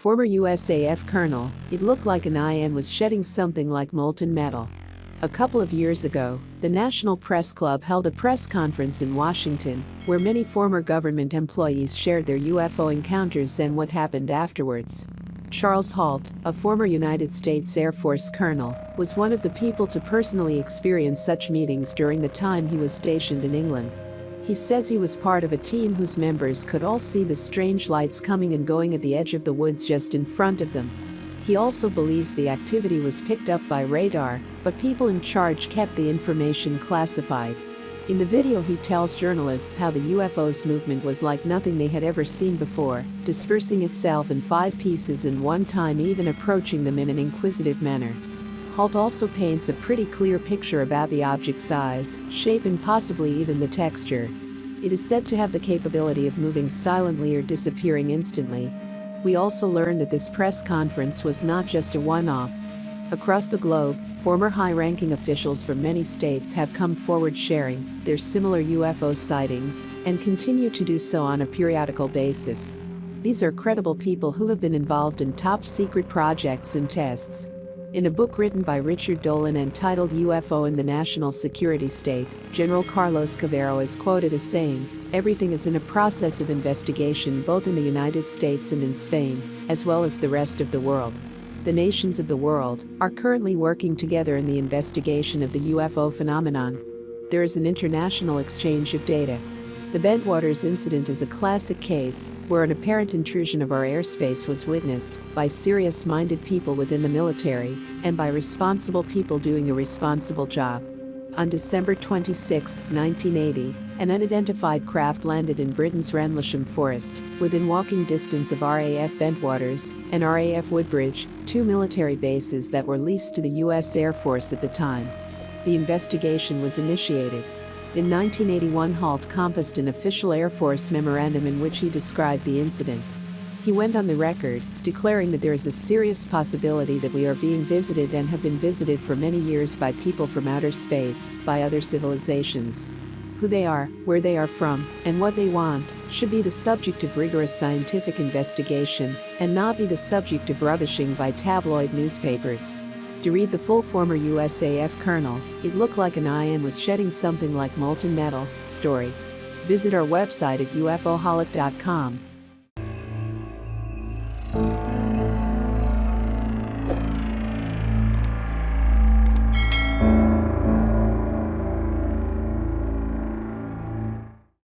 Former USAF colonel, it looked like an eye and was shedding something like molten metal. A couple of years ago, the National Press Club held a press conference in Washington, where many former government employees shared their UFO encounters and what happened afterwards. Charles Halt, a former United States Air Force colonel, was one of the people to personally experience such meetings during the time he was stationed in England. He says he was part of a team whose members could all see the strange lights coming and going at the edge of the woods just in front of them. He also believes the activity was picked up by radar, but people in charge kept the information classified. In the video, he tells journalists how the UFOs movement was like nothing they had ever seen before, dispersing itself in 5 pieces in one time, even approaching them in an inquisitive manner. Halt also paints a pretty clear picture about the object's size, shape and possibly even the texture. It is said to have the capability of moving silently or disappearing instantly. We also learned that this press conference was not just a one-off. Across the globe, former high-ranking officials from many states have come forward sharing their similar UFO sightings and continue to do so on a periodical basis. These are credible people who have been involved in top-secret projects and tests. In a book written by Richard Dolan entitled UFO in the National Security State, General Carlos Cavero is quoted as saying, "Everything is in a process of investigation both in the United States and in Spain, as well as the rest of the world. The nations of the world are currently working together in the investigation of the UFO phenomenon. There is an international exchange of data." The Bentwaters incident is a classic case where an apparent intrusion of our airspace was witnessed by serious-minded people within the military and by responsible people doing a responsible job. On December 26, 1980, an unidentified craft landed in Britain's Rendlesham Forest, within walking distance of RAF Bentwaters and RAF Woodbridge, 2 military bases that were leased to the U.S. Air Force at the time. The investigation was initiated. In 1981, Halt compassed an official Air Force memorandum in which he described the incident. He went on the record, declaring that there is a serious possibility that we are being visited and have been visited for many years by people from outer space, by other civilizations. Who they are, where they are from, and what they want should be the subject of rigorous scientific investigation and not be the subject of rubbishing by tabloid newspapers. To read the full former USAF colonel, "It looked like an eye and was shedding something like molten metal" story, visit our website at UfoHolic.com.